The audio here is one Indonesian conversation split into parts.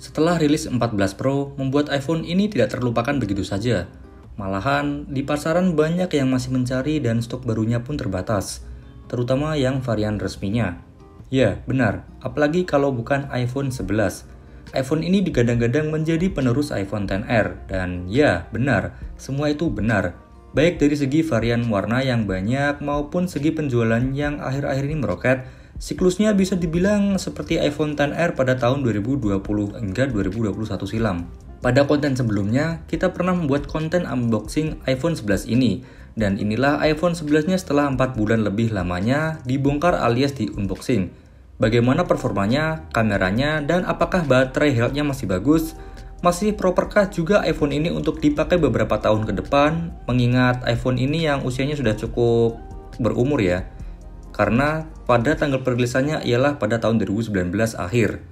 Setelah rilis 14 Pro, membuat iPhone ini tidak terlupakan begitu saja. Malahan, di pasaran banyak yang masih mencari dan stok barunya pun terbatas, terutama yang varian resminya. Ya, benar, apalagi kalau bukan iPhone 11. iPhone ini digadang-gadang menjadi penerus iPhone XR, dan ya, benar, semua itu benar. Baik dari segi varian warna yang banyak maupun segi penjualan yang akhir-akhir ini meroket, siklusnya bisa dibilang seperti iPhone XR pada tahun 2020 hingga 2021 silam. Pada konten sebelumnya, kita pernah membuat konten unboxing iPhone 11 ini, dan inilah iPhone 11-nya setelah 4 bulan lebih lamanya dibongkar alias di unboxing. Bagaimana performanya, kameranya, dan apakah baterai health-nya masih bagus? Masih properkah juga iPhone ini untuk dipakai beberapa tahun ke depan, mengingat iPhone ini yang usianya sudah cukup berumur ya? Karena pada tanggal perilisannya ialah pada tahun 2019 akhir.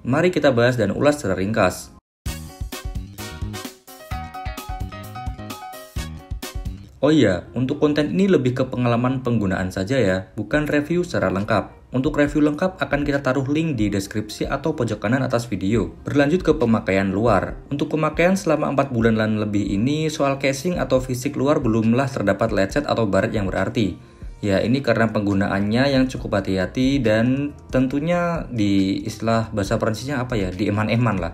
Mari kita bahas dan ulas secara ringkas. Oh iya, untuk konten ini lebih ke pengalaman penggunaan saja ya, bukan review secara lengkap. Untuk review lengkap akan kita taruh link di deskripsi atau pojok kanan atas video. Berlanjut ke pemakaian luar. Untuk pemakaian selama 4 bulan lebih ini, soal casing atau fisik luar belumlah terdapat lecet atau baret yang berarti. Ya, ini karena penggunaannya yang cukup hati-hati dan tentunya di istilah bahasa Perancisnya apa ya, dieman-eman lah.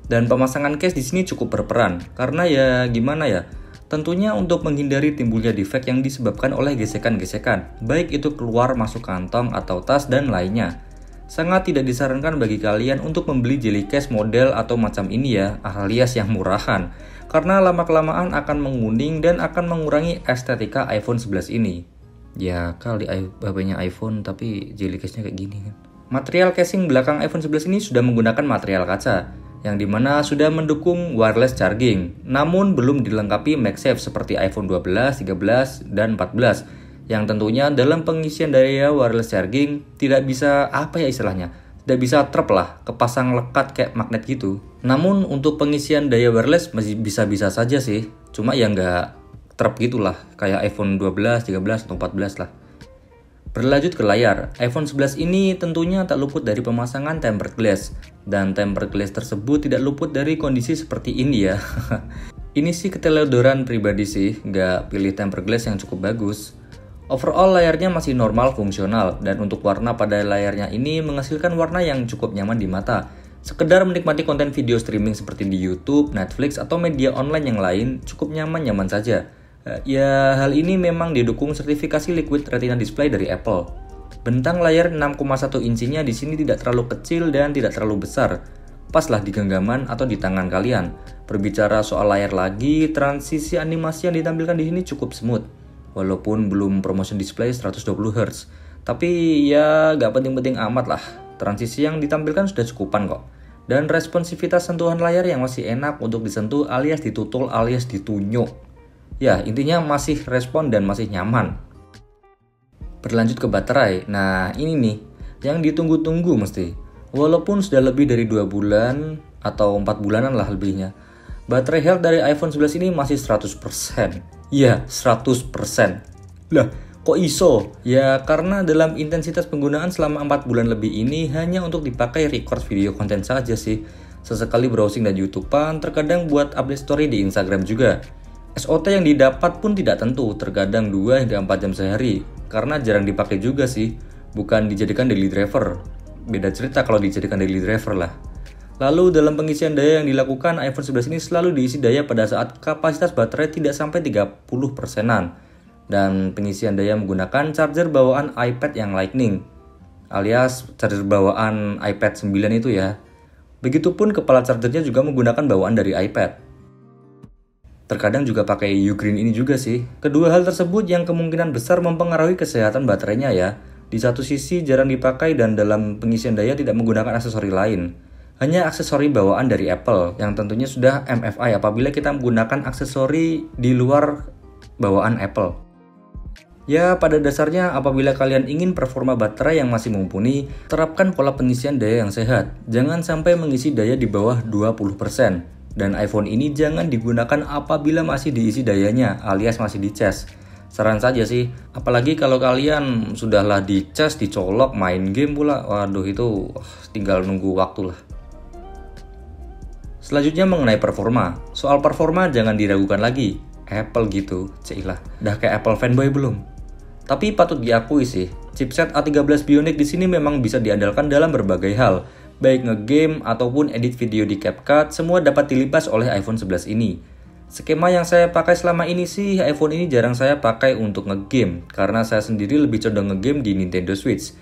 Dan pemasangan case di sini cukup berperan, karena ya gimana ya, tentunya untuk menghindari timbulnya defek yang disebabkan oleh gesekan-gesekan, baik itu keluar masuk kantong atau tas dan lainnya. Sangat tidak disarankan bagi kalian untuk membeli jelly case model atau macam ini ya, alias yang murahan, karena lama-kelamaan akan menguning dan akan mengurangi estetika iPhone 11 ini. Ya kali HP-nya iPhone tapi jelly case-nya kayak gini kan. Material casing belakang iPhone 11 ini sudah menggunakan material kaca, yang dimana sudah mendukung wireless charging, namun belum dilengkapi MagSafe seperti iPhone 12, 13, dan 14, yang tentunya dalam pengisian daya wireless charging tidak bisa, tidak bisa trap lah, kepasang lekat kayak magnet gitu. Namun untuk pengisian daya wireless masih bisa-bisa saja sih, cuma ya nggak trap gitulah, kayak iPhone 12, 13, atau 14 lah. Berlanjut ke layar, iPhone 11 ini tentunya tak luput dari pemasangan tempered glass, dan tempered glass tersebut tidak luput dari kondisi seperti ini ya. Ini sih keteledoran pribadi sih, nggak pilih tempered glass yang cukup bagus. Overall layarnya masih normal fungsional, dan untuk warna pada layarnya ini menghasilkan warna yang cukup nyaman di mata. Sekedar menikmati konten video streaming seperti di YouTube, Netflix, atau media online yang lain cukup nyaman-nyaman saja. Ya, hal ini memang didukung sertifikasi Liquid Retina Display dari Apple. Bentang layar 6,1 inchinya di sini tidak terlalu kecil dan tidak terlalu besar. Paslah di genggaman atau di tangan kalian. Berbicara soal layar lagi, transisi animasi yang ditampilkan di sini cukup smooth. Walaupun belum promotion display 120 Hz. Tapi ya gak penting-penting amat lah. Transisi yang ditampilkan sudah cukupan kok. Dan responsivitas sentuhan layar yang masih enak untuk disentuh alias ditutul alias ditunjuk. Ya, intinya masih respon dan masih nyaman. Berlanjut ke baterai. Nah, ini nih, yang ditunggu-tunggu mesti. Walaupun sudah lebih dari 2 bulan atau 4 bulanan lah lebihnya, baterai health dari iPhone 11 ini masih 100%. Ya, 100%. Lah, kok iso? Ya, karena dalam intensitas penggunaan selama 4 bulan lebih ini hanya untuk dipakai record video konten saja sih. Sesekali browsing dan YouTubean, terkadang buat update story di Instagram juga. SOT yang didapat pun tidak tentu, terkadang 2 hingga 4 jam sehari, karena jarang dipakai juga sih, bukan dijadikan daily driver. Beda cerita kalau dijadikan daily driver lah. Lalu dalam pengisian daya yang dilakukan, iPhone 11 ini selalu diisi daya pada saat kapasitas baterai tidak sampai 30%-an. Dan pengisian daya menggunakan charger bawaan iPad yang Lightning, alias charger bawaan iPad 9 itu ya. Begitupun kepala chargernya juga menggunakan bawaan dari iPad. Terkadang juga pakai Ugreen ini juga sih. Kedua hal tersebut yang kemungkinan besar mempengaruhi kesehatan baterainya ya. Di satu sisi jarang dipakai dan dalam pengisian daya tidak menggunakan aksesori lain. Hanya aksesori bawaan dari Apple yang tentunya sudah MFI apabila kita menggunakan aksesori di luar bawaan Apple. Ya, pada dasarnya apabila kalian ingin performa baterai yang masih mumpuni, terapkan pola pengisian daya yang sehat. Jangan sampai mengisi daya di bawah 20%. Dan iPhone ini jangan digunakan apabila masih diisi dayanya alias masih dicas. Saran saja sih, apalagi kalau kalian sudahlah dicas, dicolok, main game pula, waduh itu tinggal nunggu waktu lah. Selanjutnya mengenai performa. Soal performa jangan diragukan lagi. Apple gitu, cailah. Dah kayak Apple fanboy belum? Tapi patut diakui sih, chipset A13 Bionic di sini memang bisa diandalkan dalam berbagai hal. Baik ngegame ataupun edit video di CapCut, semua dapat dilipas oleh iPhone 11 ini. Skema yang saya pakai selama ini sih, iPhone ini jarang saya pakai untuk ngegame, karena saya sendiri lebih condong ngegame di Nintendo Switch.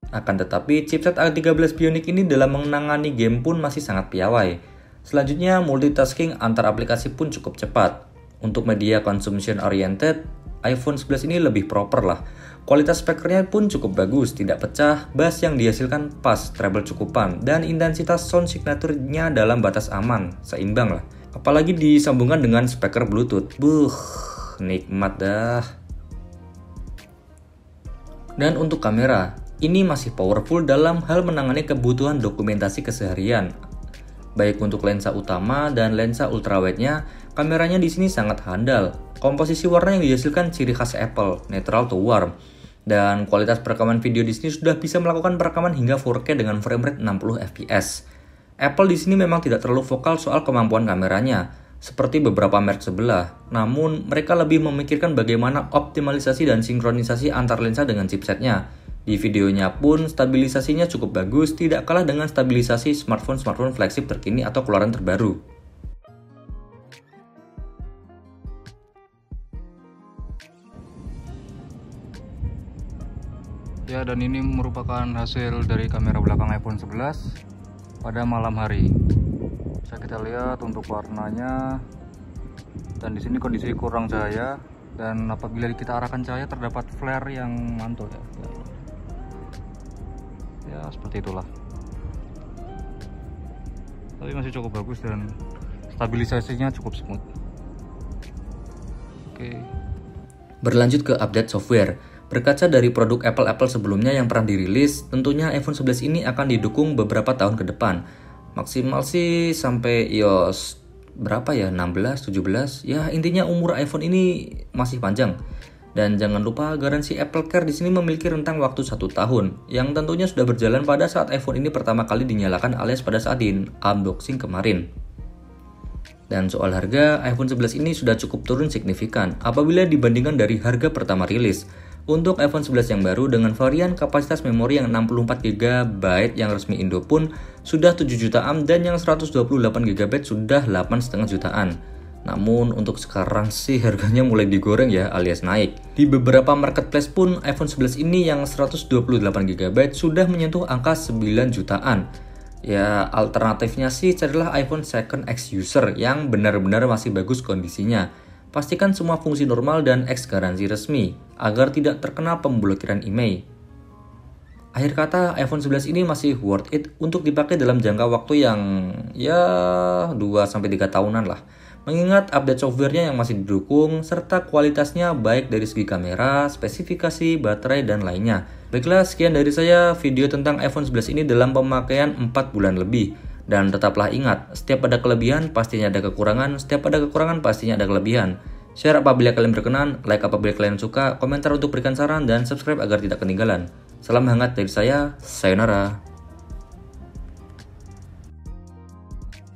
Akan tetapi, chipset A13 Bionic ini dalam menangani game pun masih sangat piawai. Selanjutnya, multitasking antar aplikasi pun cukup cepat. Untuk media consumption oriented, iPhone 11 ini lebih proper lah. Kualitas speakernya pun cukup bagus, tidak pecah, bass yang dihasilkan pas, treble cukupan, dan intensitas sound signature-nya dalam batas aman, seimbang lah. Apalagi disambungkan dengan speaker Bluetooth. Nikmat dah. Dan untuk kamera, ini masih powerful dalam hal menangani kebutuhan dokumentasi keseharian. Baik untuk lensa utama dan lensa ultrawide-nya, kameranya di sini sangat handal. Komposisi warna yang dihasilkan ciri khas Apple, neutral to warm. Dan kualitas perekaman video di sini sudah bisa melakukan perekaman hingga 4K dengan frame rate 60 fps. Apple di sini memang tidak terlalu vokal soal kemampuan kameranya, seperti beberapa merek sebelah. Namun, mereka lebih memikirkan bagaimana optimalisasi dan sinkronisasi antar lensa dengan chipsetnya. Di videonya pun, stabilisasinya cukup bagus, tidak kalah dengan stabilisasi smartphone flagship terkini atau keluaran terbaru. Ya, dan ini merupakan hasil dari kamera belakang iPhone 11 pada malam hari. Bisa kita lihat untuk warnanya, dan di sini kondisi kurang cahaya, dan apabila kita arahkan cahaya terdapat flare yang mantul ya. Ya seperti itulah. Tapi masih cukup bagus dan stabilisasinya cukup smooth. Oke. Berlanjut ke update software. Berkaca dari produk Apple sebelumnya yang pernah dirilis, tentunya iPhone 11 ini akan didukung beberapa tahun ke depan. Maksimal sih sampai iOS berapa ya? 16, 17. Ya intinya umur iPhone ini masih panjang. Dan jangan lupa garansi Apple Care di sini memiliki rentang waktu 1 tahun, yang tentunya sudah berjalan pada saat iPhone ini pertama kali dinyalakan alias pada saat di unboxing kemarin. Dan soal harga, iPhone 11 ini sudah cukup turun signifikan apabila dibandingkan dari harga pertama rilis. Untuk iPhone 11 yang baru dengan varian kapasitas memori yang 64GB yang resmi Indo pun sudah 7 jutaan dan yang 128GB sudah 8,5 jutaan. Namun untuk sekarang sih harganya mulai digoreng ya alias naik. Di beberapa marketplace pun iPhone 11 ini yang 128GB sudah menyentuh angka 9 jutaan. Ya alternatifnya sih carilah iPhone second X user yang benar-benar masih bagus kondisinya. Pastikan semua fungsi normal dan X garansi resmi agar tidak terkena pemblokiran IMEI. Akhir kata, iPhone 11 ini masih worth it untuk dipakai dalam jangka waktu yang ya 2-3 tahunan lah. Mengingat update softwarenya yang masih didukung serta kualitasnya baik dari segi kamera, spesifikasi, baterai, dan lainnya. Baiklah, sekian dari saya video tentang iPhone 11 ini dalam pemakaian 4 bulan lebih. Dan tetaplah ingat, setiap ada kelebihan pastinya ada kekurangan, setiap ada kekurangan pastinya ada kelebihan. Share apabila kalian berkenan, like apabila kalian suka, komentar untuk berikan saran, dan subscribe agar tidak ketinggalan. Salam hangat dari saya, sayonara.